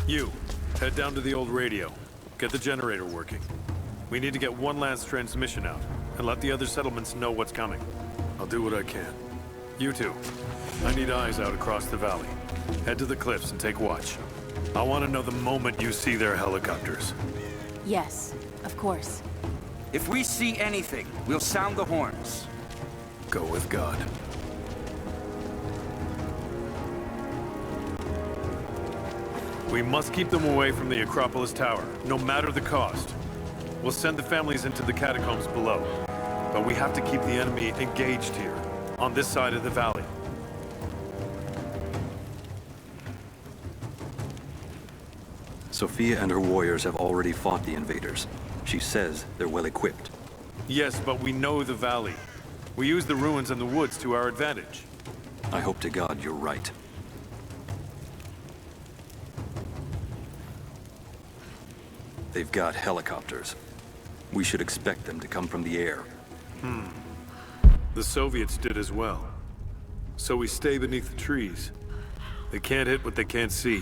You, head down to the old radio. Get the generator working. We need to get one last transmission out, and let the other settlements know what's coming. I'll do what I can. You two, I need eyes out across the valley. Head to the cliffs and take watch. I want to know the moment you see their helicopters. Yes, of course. If we see anything, we'll sound the horns. Go with God. We must keep them away from the Acropolis Tower, no matter the cost. We'll send the families into the catacombs below, but we have to keep the enemy engaged here, on this side of the valley. Sophia and her warriors have already fought the invaders. She says they're well equipped. Yes, but we know the valley. We use the ruins and the woods to our advantage. I hope to God you're right. They've got helicopters. We should expect them to come from the air. The Soviets did as well. So we stay beneath the trees. They can't hit what they can't see.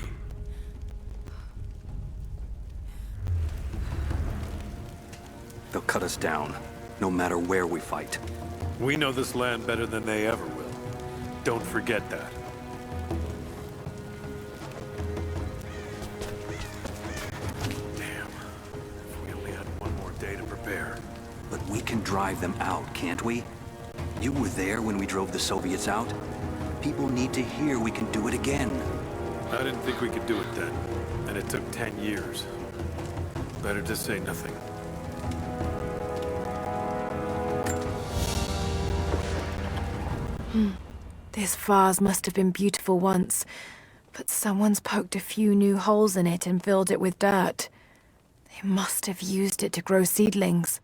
They'll cut us down, no matter where we fight. We know this land better than they ever will. Don't forget that. Damn. If we only had one more day to prepare. But we can drive them out, can't we? You were there when we drove the Soviets out. People need to hear we can do it again. I didn't think we could do it then. And it took 10 years. Better to say nothing. This vase must have been beautiful once, but someone's poked a few new holes in it and filled it with dirt. They must have used it to grow seedlings.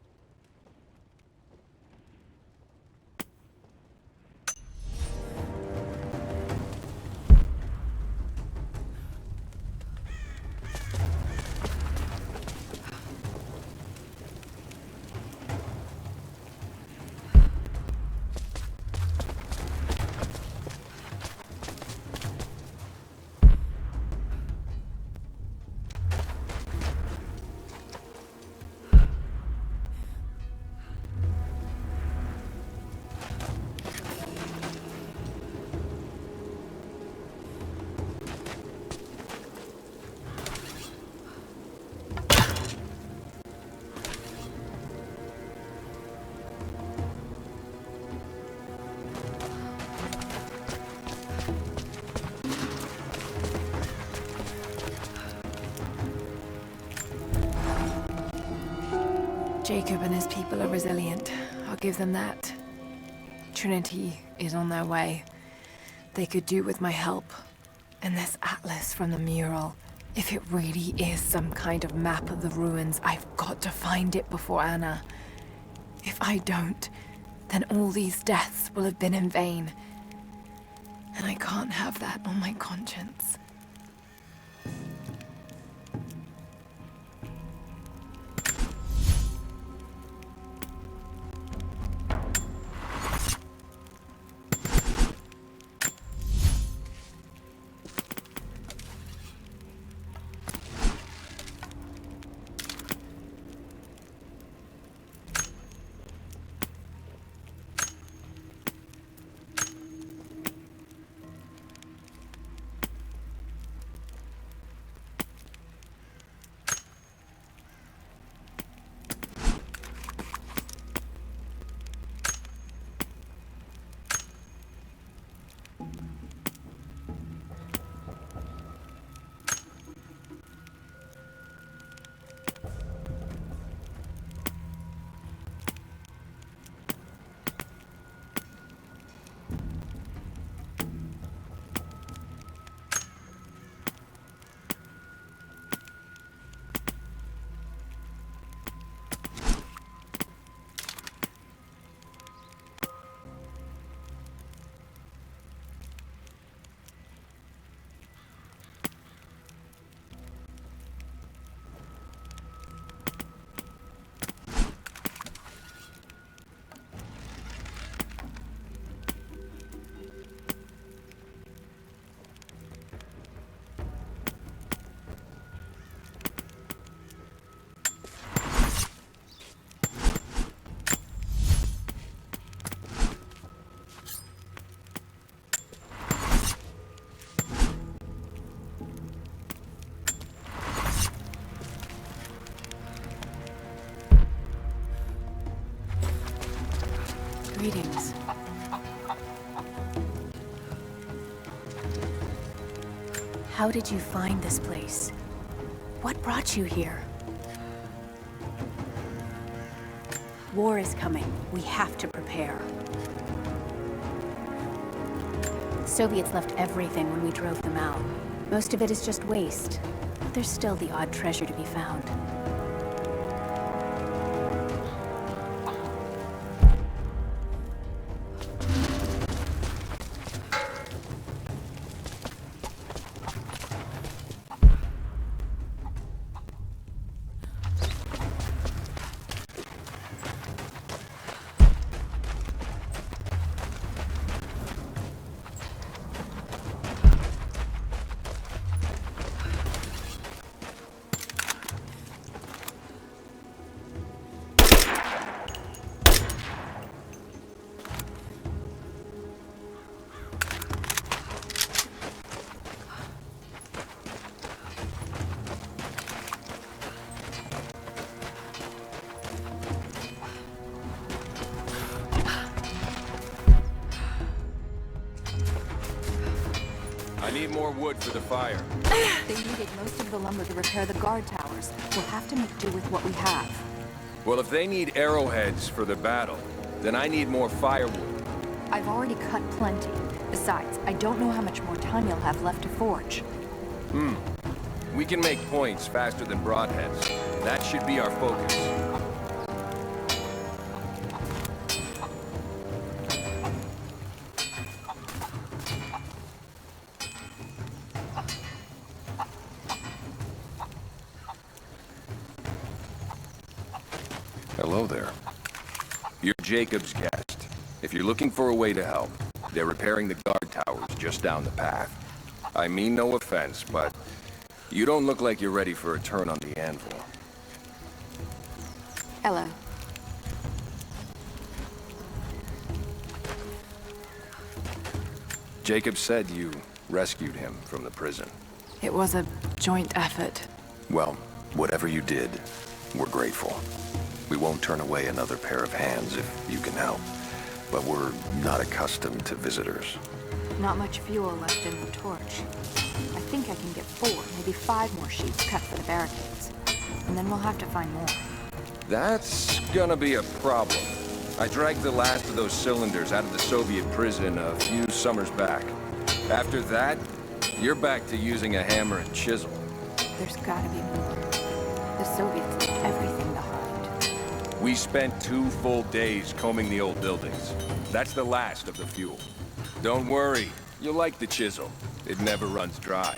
Jacob and his people are resilient. I'll give them that. Trinity is on their way. They could do with my help. And this atlas from the mural. If it really is some kind of map of the ruins, I've got to find it before Anna. If I don't, then all these deaths will have been in vain. And I can't have that on my conscience. How did you find this place? What brought you here? War is coming. We have to prepare. The Soviets left everything when we drove them out. Most of it is just waste, but there's still the odd treasure to be found. I need more wood for the fire. They needed most of the lumber to repair the guard towers. We'll have to make do with what we have. Well, if they need arrowheads for the battle, then I need more firewood. I've already cut plenty. Besides, I don't know how much more time you'll have left to forge. We can make points faster than broadheads. That should be our focus. Hello there. You're Jacob's guest. If you're looking for a way to help, they're repairing the guard towers just down the path. I mean no offense, but you don't look like you're ready for a turn on the anvil. Hello. Jacob said you rescued him from the prison. It was a joint effort. Well, whatever you did, we're grateful. We won't turn away another pair of hands if you can help. But we're not accustomed to visitors. Not much fuel left in the torch. I think I can get 4, maybe 5 more sheets cut for the barricades. And then we'll have to find more. That's gonna be a problem. I dragged the last of those cylinders out of the Soviet prison a few summers back. After that, you're back to using a hammer and chisel. There's gotta be more. The Soviets left everything behind. We spent 2 full days combing the old buildings. That's the last of the fuel. Don't worry, you'll like the chisel. It never runs dry.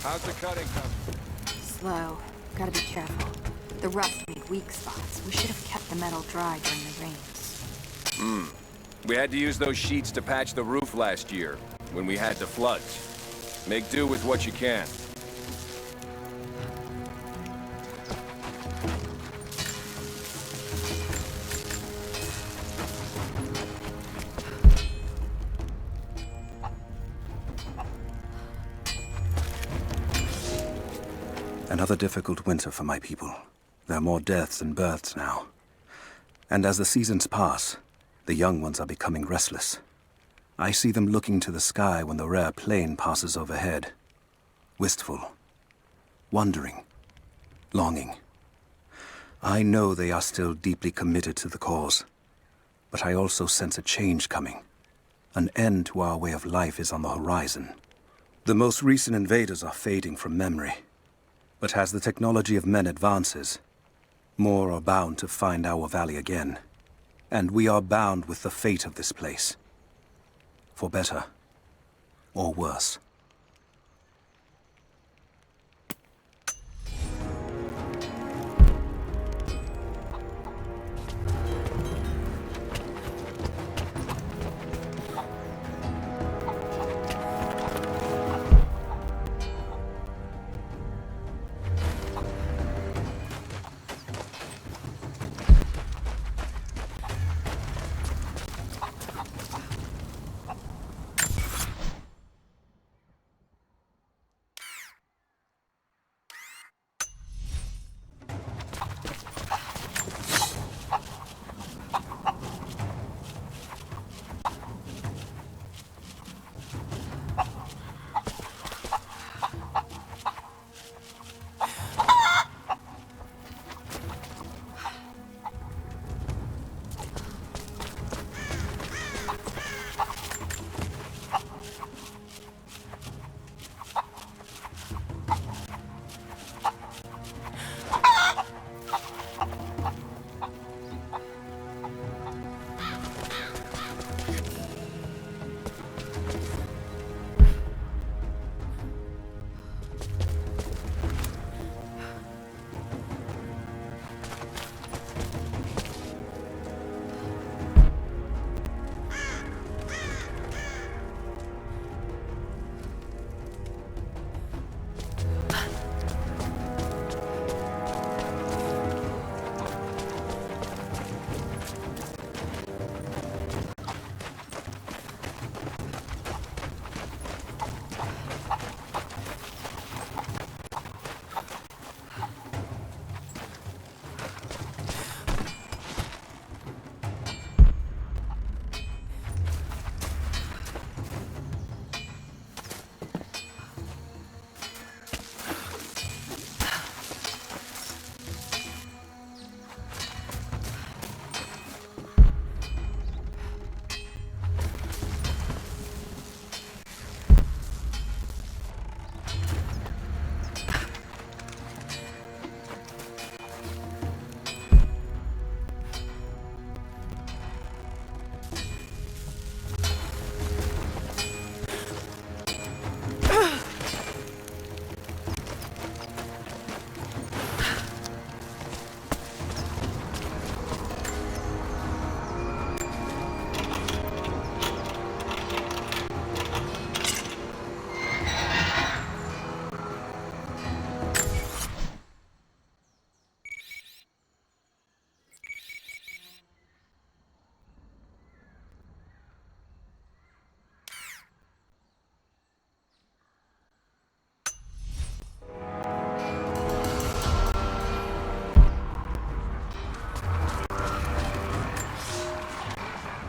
How's the cutting coming? Slow. Gotta be careful. The rust made weak spots. We should have kept the metal dry during the rains. We had to use those sheets to patch the roof last year, when we had the floods. Make do with what you can. Another difficult winter for my people. There are more deaths than births now. And as the seasons pass, the young ones are becoming restless. I see them looking to the sky when the rare plane passes overhead. Wistful. Wondering. Longing. I know they are still deeply committed to the cause. But I also sense a change coming. An end to our way of life is on the horizon. The most recent invaders are fading from memory. But as the technology of men advances, more are bound to find our valley again. And we are bound with the fate of this place. For better or worse.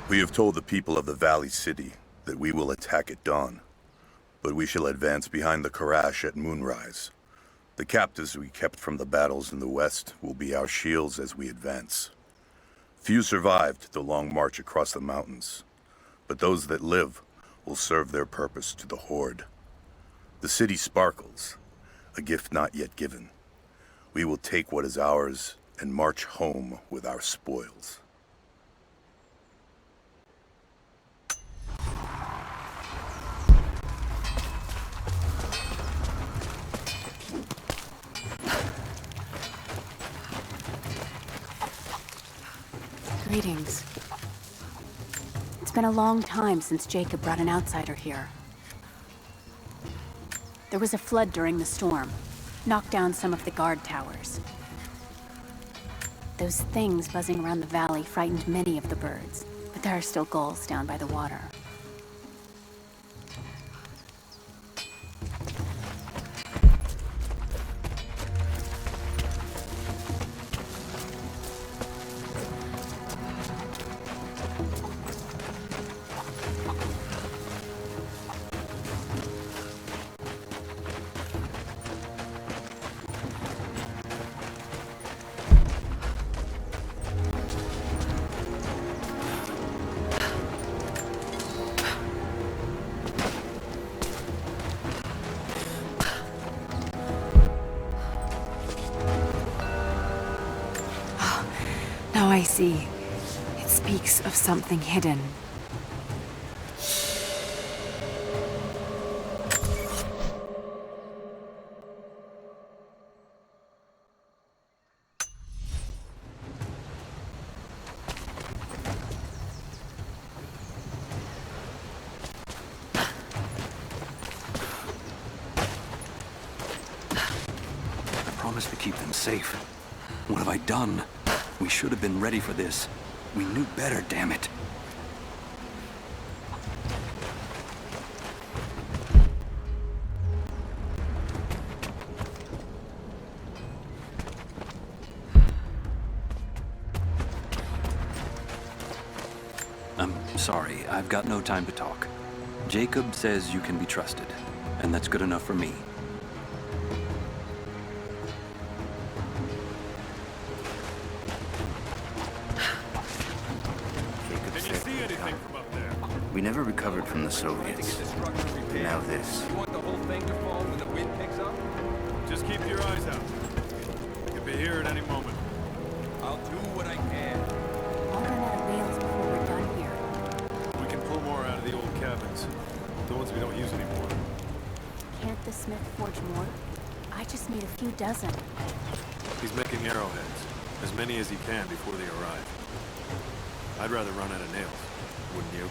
We have told the people of the Valley City that we will attack at dawn, but we shall advance behind the Karash at moonrise. The captives we kept from the battles in the west will be our shields as we advance. Few survived the long march across the mountains, but those that live will serve their purpose to the Horde. The city sparkles, a gift not yet given. We will take what is ours and march home with our spoils. Greetings. It's been a long time since Jacob brought an outsider here. There was a flood during the storm, knocked down some of the guard towers. Those things buzzing around the valley frightened many of the birds, but there are still gulls down by the water. Now I see. It speaks of something hidden. I promised to keep them safe. What have I done? We should have been ready for this. We knew better, damn it. I'm sorry, I've got no time to talk. Jacob says you can be trusted, and that's good enough for me. We never recovered from the Soviets. Now this. You want the whole thing to fall when the wind picks up? Just keep your eyes out. Could be here at any moment. I'll do what I can. I'll run out of nails before we're done here. We can pull more out of the old cabins. The ones we don't use anymore. Can't the smith forge more? I just made a few dozen. He's making arrowheads. As many as he can before they arrive. I'd rather run out of nails. Wouldn't you?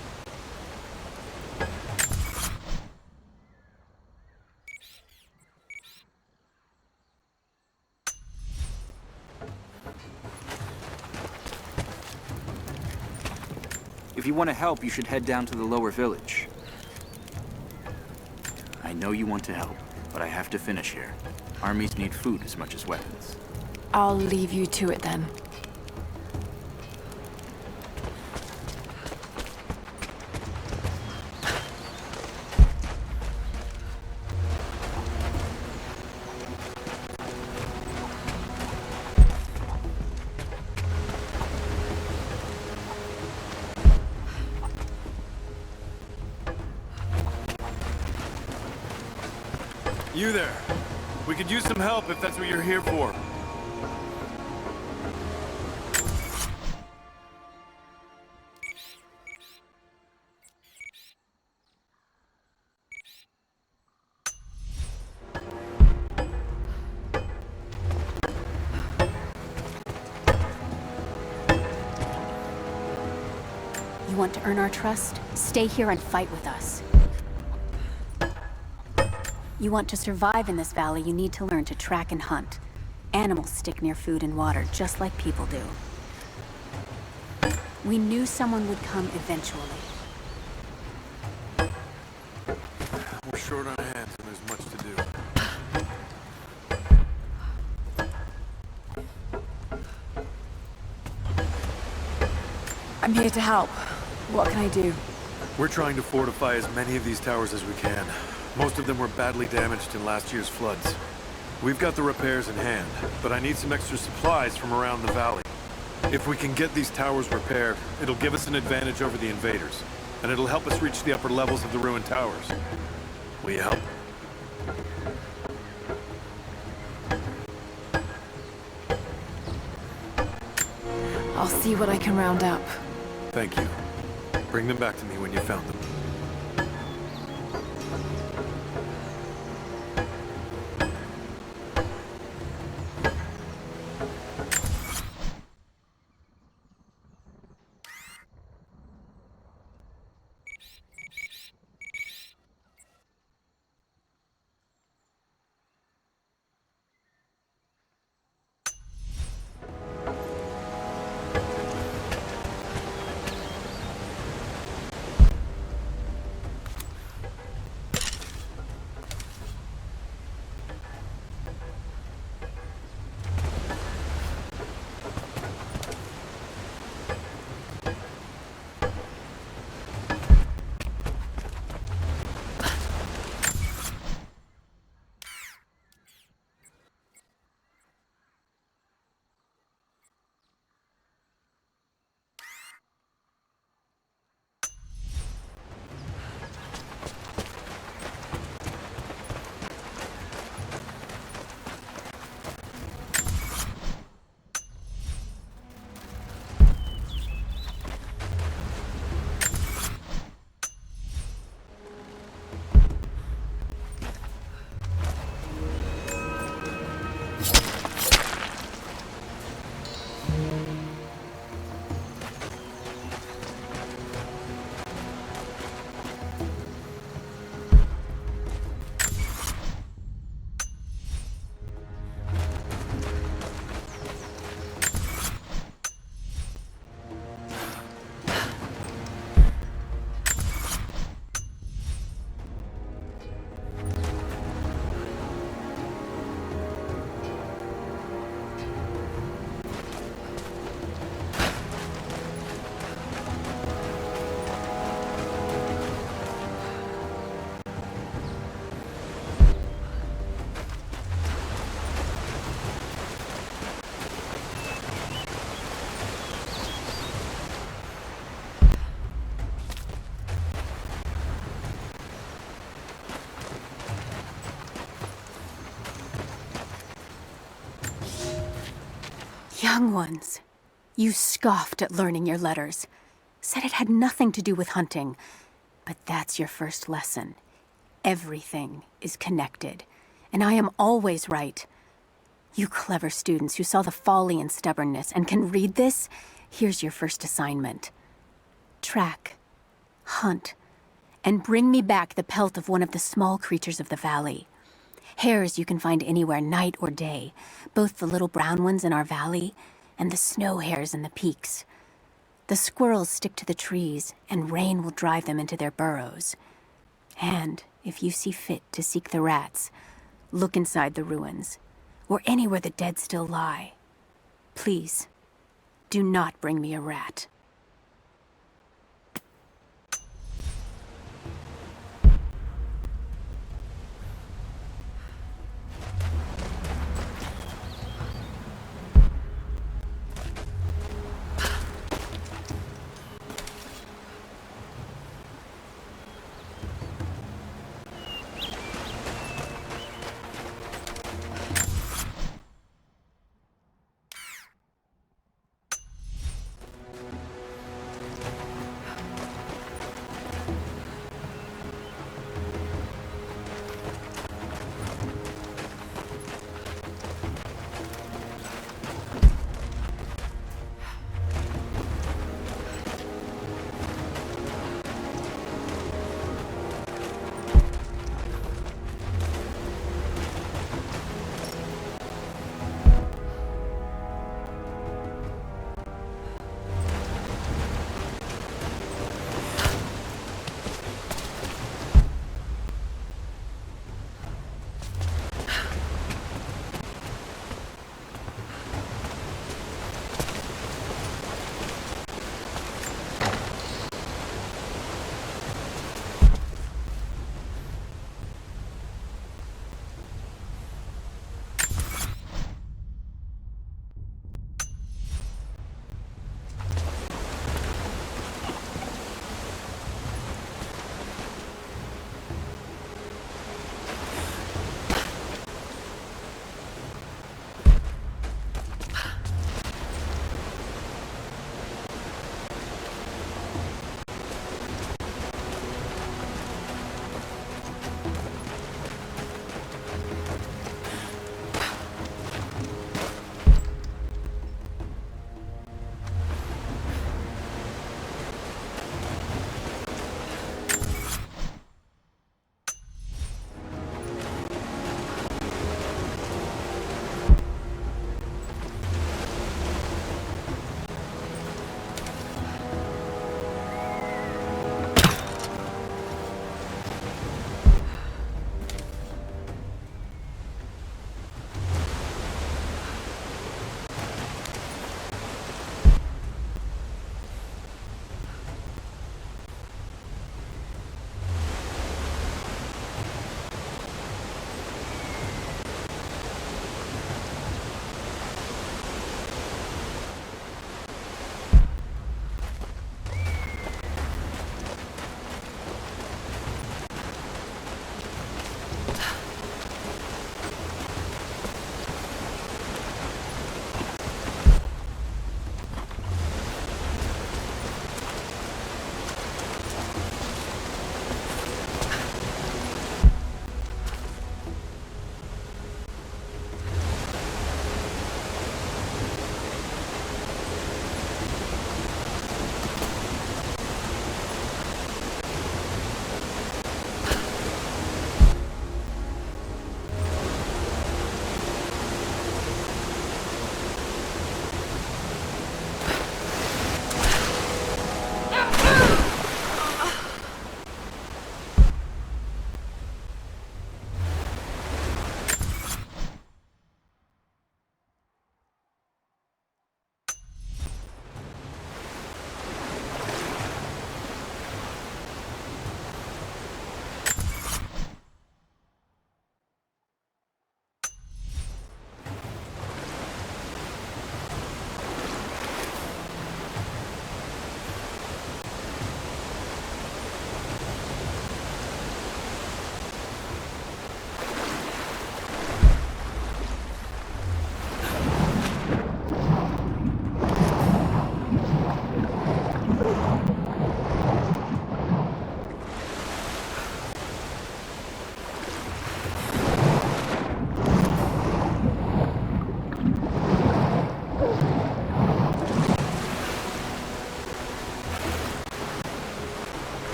If you want to help, you should head down to the lower village. I know you want to help, but I have to finish here. Armies need food as much as weapons. I'll leave you to it then. You there. We could use some help if that's what you're here for. You want to earn our trust? Stay here and fight with us. You want to survive in this valley, you need to learn to track and hunt. Animals stick near food and water, just like people do. We knew someone would come eventually. We're short on hands and there's much to do. I'm here to help. What can I do? We're trying to fortify as many of these towers as we can. Most of them were badly damaged in last year's floods. We've got the repairs in hand, but I need some extra supplies from around the valley. If we can get these towers repaired, it'll give us an advantage over the invaders, and it'll help us reach the upper levels of the ruined towers. Will you help? I'll see what I can round up. Thank you. Bring them back to me when you found them. Young ones, you scoffed at learning your letters, said it had nothing to do with hunting, but that's your first lesson. Everything is connected, and I am always right. You clever students who saw the folly and stubbornness and can read this, here's your first assignment. Track, hunt, and bring me back the pelt of one of the small creatures of the valley. Hares you can find anywhere, night or day, both the little brown ones in our valley and the snow hares in the peaks. The squirrels stick to the trees, and rain will drive them into their burrows. And if you see fit to seek the rats, look inside the ruins, or anywhere the dead still lie. Please, do not bring me a rat.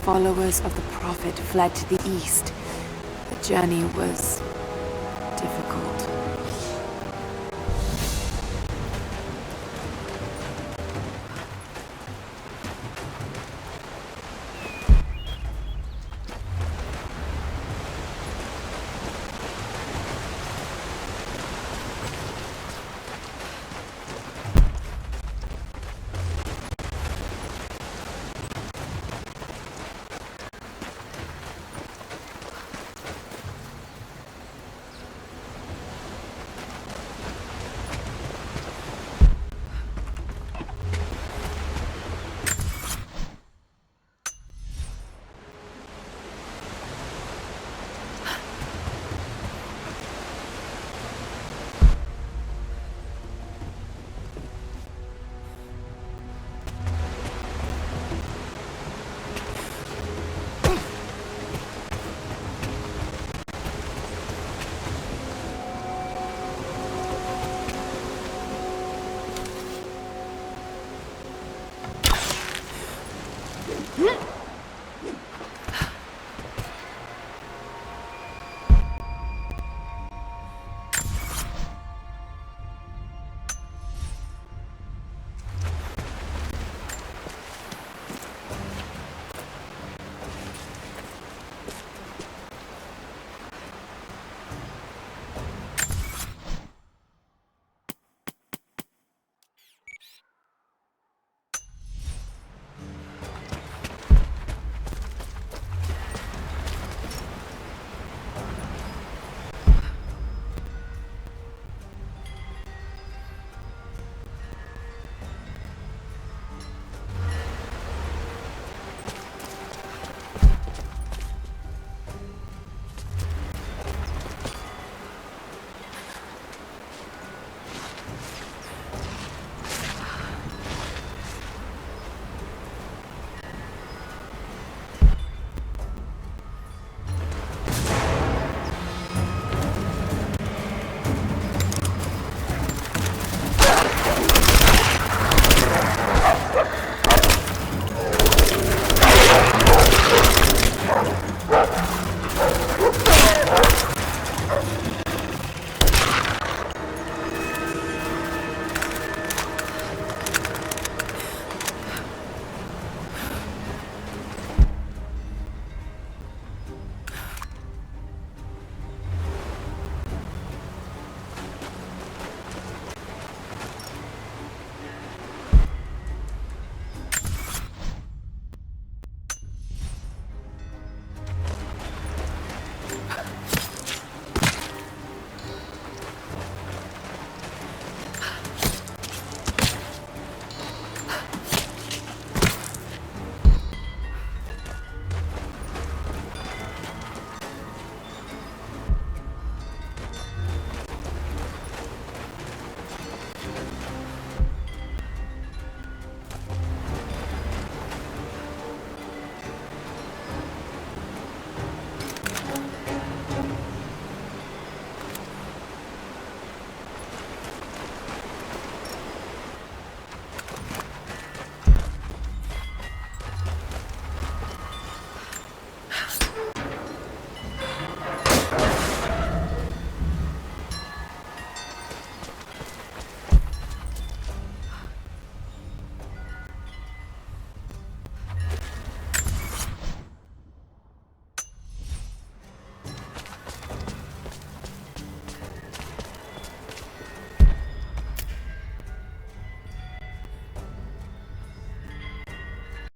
followers of the Prophet fled to the east. The journey was difficult.